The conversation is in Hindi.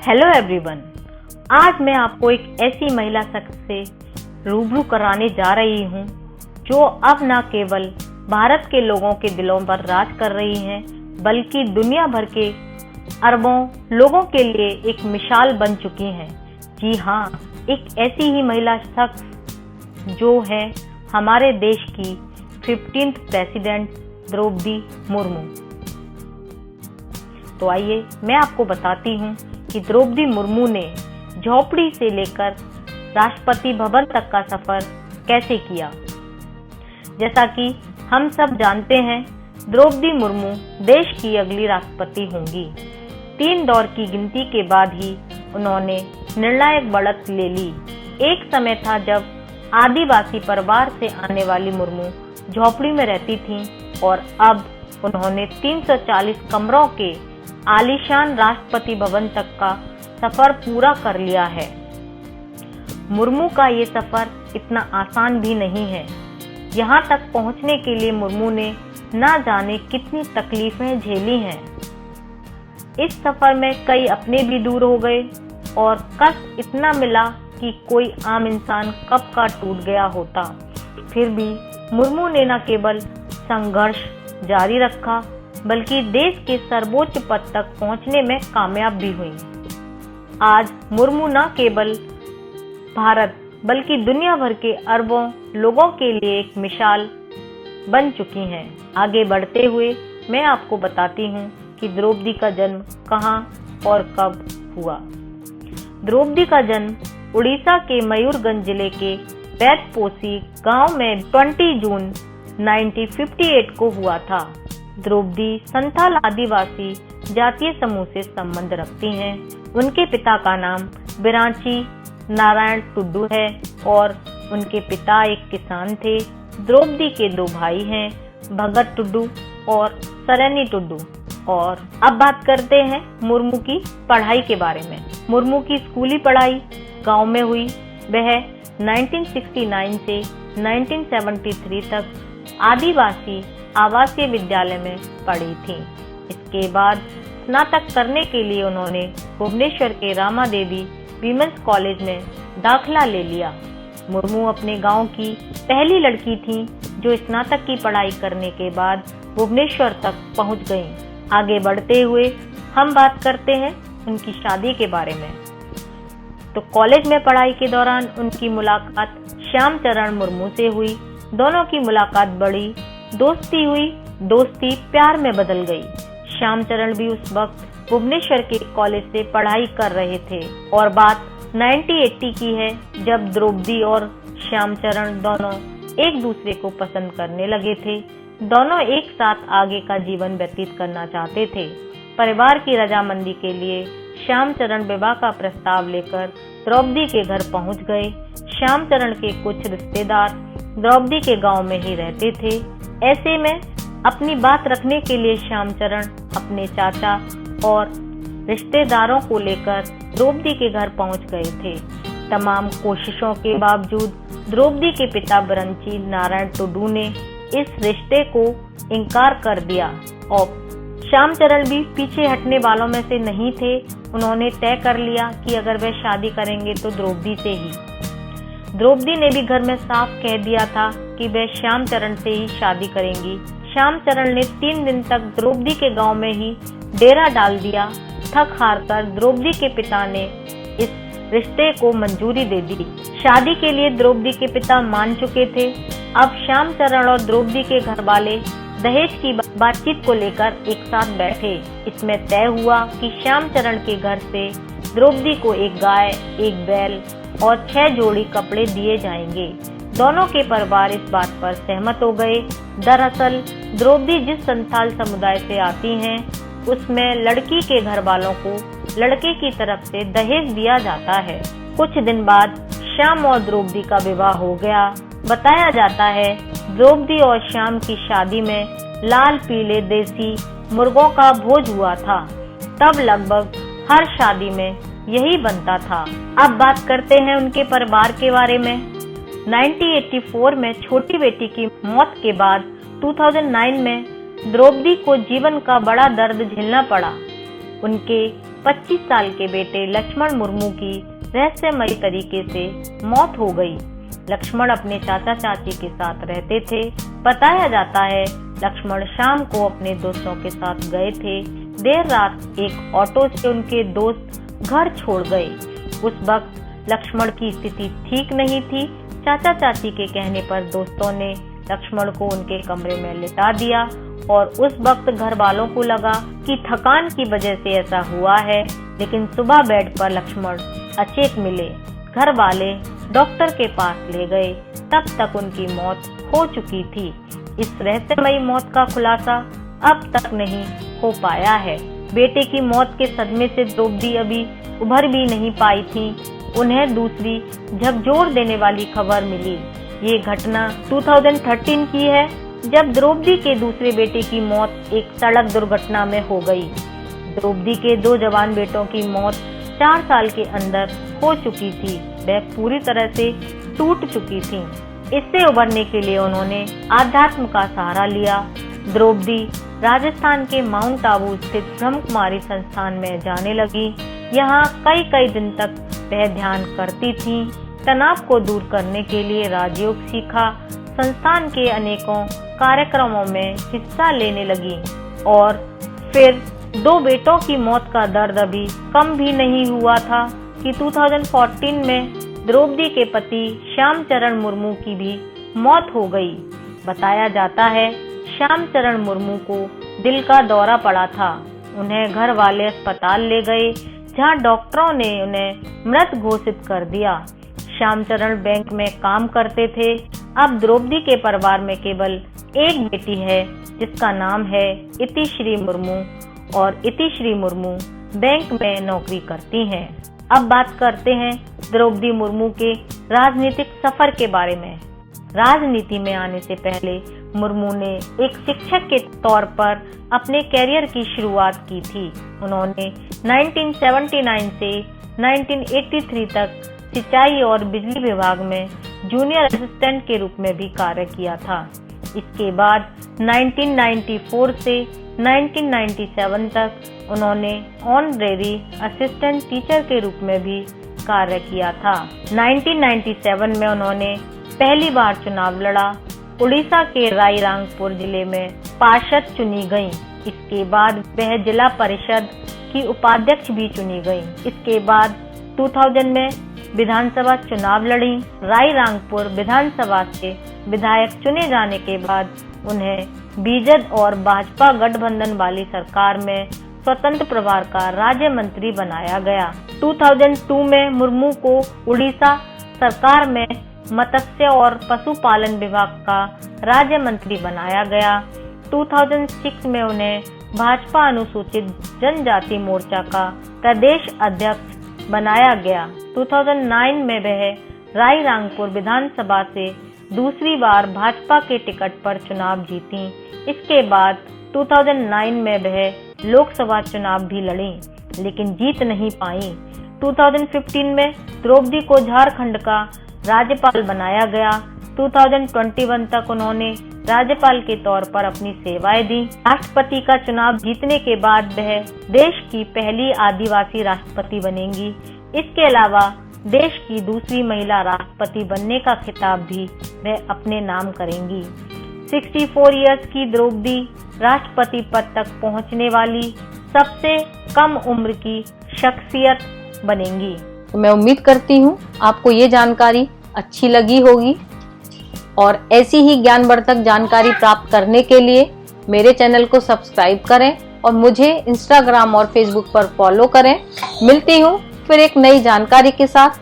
हेलो एवरीवन, आज मैं आपको एक ऐसी महिला शख्स से रूबरू कराने जा रही हूँ जो अब न केवल भारत के लोगों के दिलों पर राज कर रही हैं, बल्कि दुनिया भर के अरबों लोगों के लिए एक मिसाल बन चुकी हैं। जी हाँ, एक ऐसी ही महिला शख्स जो है हमारे देश की 15th प्रेसिडेंट द्रौपदी मुर्मू। तो आइए मैं आपको बताती हूँ कि द्रौपदी मुर्मू ने झोपड़ी से लेकर राष्ट्रपति भवन तक का सफर कैसे किया। जैसा कि हम सब जानते हैं, द्रौपदी मुर्मू देश की अगली राष्ट्रपति होंगी। 3 दौर की गिनती के बाद ही उन्होंने निर्णायक बढ़त ले ली। एक समय था जब आदिवासी परिवार से आने वाली मुर्मू झोपड़ी में रहती थीं और अब उन्होंने 340 कमरों के आलीशान राष्ट्रपति भवन तक का सफर पूरा कर लिया है। मुर्मू का ये सफर इतना आसान भी नहीं है। यहाँ तक पहुँचने के लिए मुर्मू ने ना जाने कितनी तकलीफें झेली हैं। इस सफर में कई अपने भी दूर हो गए और कष्ट इतना मिला कि कोई आम इंसान कब का टूट गया होता। फिर भी मुर्मू ने न केवल संघर्ष जारी रखा, बल्कि देश के सर्वोच्च पद तक पहुंचने में कामयाब भी हुई। आज मुर्मू न केवल भारत बल्कि दुनिया भर के अरबों लोगों के लिए एक मिसाल बन चुकी हैं। आगे बढ़ते हुए मैं आपको बताती हूँ कि द्रौपदी का जन्म कहाँ और कब हुआ। द्रौपदी का जन्म उड़ीसा के मयूरगंज जिले के बैतपोसी गांव में 20 जून 1958 को हुआ था। द्रौपदी संथाल आदिवासी जातीय समूह से संबंध रखती हैं। उनके पिता का नाम बिरांची नारायण टुड्डू है और उनके पिता एक किसान थे। द्रौपदी के 2 भाई हैं, भगत टुड्डू और सरैनी टुड्डू। और अब बात करते हैं मुर्मू की पढ़ाई के बारे में। मुर्मू की स्कूली पढ़ाई गांव में हुई। वह 1969 से 1973 तक आदिवासी आवासीय विद्यालय में पढ़ी थी। इसके बाद स्नातक करने के लिए उन्होंने भुवनेश्वर के रामा देवी वीमेंस कॉलेज में दाखिला ले लिया। मुर्मू अपने गांव की पहली लड़की थी जो स्नातक की पढ़ाई करने के बाद भुवनेश्वर तक पहुंच गईं। आगे बढ़ते हुए हम बात करते हैं उनकी शादी के बारे में। तो कॉलेज में पढ़ाई के दौरान उनकी मुलाकात श्यामचरण मुर्मू से हुई। दोनों की मुलाकात बड़ी दोस्ती हुई। दोस्ती प्यार में बदल गई। श्यामचरण भी उस वक्त भुवनेश्वर के कॉलेज से पढ़ाई कर रहे थे और बात 1980 की है, जब द्रौपदी और श्यामचरण दोनों एक दूसरे को पसंद करने लगे थे। दोनों एक साथ आगे का जीवन व्यतीत करना चाहते थे। परिवार की रजामंदी के लिए श्यामचरण विवाह का प्रस्ताव लेकर द्रौपदी के घर पहुंच गए। श्यामचरण के कुछ रिश्तेदार द्रौपदी के गांव में ही रहते थे। ऐसे में अपनी बात रखने के लिए श्यामचरण अपने चाचा और रिश्तेदारों को लेकर द्रौपदी के घर पहुंच गए थे। तमाम कोशिशों के बावजूद द्रौपदी के पिता बिरंची नारायण टुड्डू ने इस रिश्ते को इनकार कर दिया और श्यामचरण भी पीछे हटने वालों में से नहीं थे। उन्होंने तय कर लिया कि अगर वे शादी करेंगे तो द्रौपदी से ही। द्रौपदी ने भी घर में साफ कह दिया था कि वे श्यामचरण से ही शादी करेंगी। श्यामचरण ने 3 दिन तक द्रौपदी के गांव में ही डेरा डाल दिया। थक हार कर द्रौपदी के पिता ने इस रिश्ते को मंजूरी दे दी। शादी के लिए द्रौपदी के पिता मान चुके थे। अब श्यामचरण और द्रौपदी के घर वाले दहेज की बातचीत को लेकर एक साथ बैठे। इसमें तय हुआ कि श्यामचरण के घर से द्रौपदी को 1 गाय, 1 बैल और 6 जोड़ी कपड़े दिए जाएंगे। दोनों के परिवार इस बात पर सहमत हो गए। दरअसल द्रौपदी जिस संथाल समुदाय से आती हैं, उसमें लड़की के घर वालों को लड़के की तरफ से दहेज दिया जाता है। कुछ दिन बाद श्याम और द्रौपदी का विवाह हो गया। बताया जाता है द्रौपदी और श्याम की शादी में लाल पीले देसी मुर्गों का भोज हुआ था। तब लगभग हर शादी में यही बनता था। अब बात करते हैं उनके परिवार के बारे में। 1984 में छोटी बेटी की मौत के बाद 2009 में द्रौपदी को जीवन का बड़ा दर्द झेलना पड़ा। उनके 25 साल के बेटे लक्ष्मण मुर्मू की रहस्यमयी तरीके से मौत हो गई। लक्ष्मण अपने चाचा चाची के साथ रहते थे। बताया जाता है लक्ष्मण शाम को अपने दोस्तों के साथ गए थे। देर रात एक ऑटो से उनके दोस्त घर छोड़ गए। उस वक्त लक्ष्मण की स्थिति ठीक नहीं थी। चाचा चाची के कहने पर दोस्तों ने लक्ष्मण को उनके कमरे में लिटा दिया और उस वक्त घर वालों को लगा कि थकान की वजह से ऐसा हुआ है, लेकिन सुबह बेड पर लक्ष्मण अचेत मिले। घर वाले डॉक्टर के पास ले गए, तब तक उनकी मौत हो चुकी थी। इस रहस्यमयी मौत का खुलासा अब तक नहीं हो पाया है। बेटे की मौत के सदमे से द्रौपदी अभी उभर भी नहीं पाई थी। उन्हें दूसरी झकझोर देने वाली खबर मिली। ये घटना 2013 की है, जब द्रौपदी के दूसरे बेटे की मौत एक सड़क दुर्घटना में हो गई। द्रौपदी के 2 जवान बेटों की मौत 4 साल के अंदर हो चुकी थी। वह पूरी तरह से टूट चुकी थी। इससे उबरने के लिए उन्होंने आध्यात्म का सहारा लिया। द्रौपदी राजस्थान के माउंट आबू स्थित ब्रह्म कुमारी संस्थान में जाने लगी। यहाँ कई दिन तक वह ध्यान करती थीं। तनाव को दूर करने के लिए राजयोग सीखा। संस्थान के अनेकों कार्यक्रमों में हिस्सा लेने लगी और फिर 2 बेटों की मौत का दर्द अभी कम भी नहीं हुआ था कि 2014 में द्रौपदी के पति श्यामचरण मुर्मू की भी मौत हो गई। बताया जाता है श्यामचरण मुर्मू को दिल का दौरा पड़ा था। उन्हें घर वाले अस्पताल ले गए, जहां डॉक्टरों ने उन्हें मृत घोषित कर दिया। श्यामचरण बैंक में काम करते थे। अब द्रौपदी के परिवार में केवल एक बेटी है, जिसका नाम है इतिश्री मुर्मू, और इतिश्री मुर्मू बैंक में नौकरी करती हैं। अब बात करते हैं द्रौपदी मुर्मू के राजनीतिक सफर के बारे में। राजनीति में आने से पहले मुर्मू ने एक शिक्षक के तौर पर अपने कैरियर की शुरुआत की थी। उन्होंने 1979 से 1983 तक सिंचाई और बिजली विभाग में जूनियर असिस्टेंट के रूप में भी कार्य किया था। इसके बाद 1994 से 1997 तक उन्होंने ऑनरेरी असिस्टेंट टीचर के रूप में भी कार्य किया था। 1997 में उन्होंने पहली बार चुनाव लड़ा। उड़ीसा के रायरंगपुर जिले में पार्षद चुनी गयी। इसके बाद वह जिला परिषद की उपाध्यक्ष भी चुनी गयी। इसके बाद 2000 में विधानसभा चुनाव लड़ी। रायरंगपुर विधानसभा से विधायक चुने जाने के बाद उन्हें बीजेड और भाजपा गठबंधन वाली सरकार में स्वतंत्र प्रभार का राज्य मंत्री बनाया गया। 2002 में मुर्मू को उड़ीसा सरकार में मत्स्य और पशुपालन विभाग का राज्य मंत्री बनाया गया। 2006 में उन्हें भाजपा अनुसूचित जनजाति मोर्चा का प्रदेश अध्यक्ष बनाया गया। 2009 में वह रायरंगपुर विधानसभा से दूसरी बार भाजपा के टिकट पर चुनाव जीती। इसके बाद 2009 में वह लोकसभा चुनाव भी लड़ी, लेकिन जीत नहीं पाई। 2015 में द्रौपदी को झारखंड का राज्यपाल बनाया गया। 2021 तक उन्होंने राज्यपाल के तौर पर अपनी सेवाएं दी। राष्ट्रपति का चुनाव जीतने के बाद वह देश की पहली आदिवासी राष्ट्रपति बनेंगी। इसके अलावा देश की दूसरी महिला राष्ट्रपति बनने का खिताब भी वह अपने नाम करेंगी। 64 इयर्स की द्रौपदी राष्ट्रपति पद तक पहुंचने वाली सबसे कम उम्र की शख्सियत बनेंगी। तो मैं उम्मीद करती हूँ आपको ये जानकारी अच्छी लगी होगी और ऐसी ही ज्ञानवर्धक जानकारी प्राप्त करने के लिए मेरे चैनल को सब्सक्राइब करें और मुझे इंस्टाग्राम और फेसबुक पर फॉलो करें। मिलती हूँ फिर एक नई जानकारी के साथ।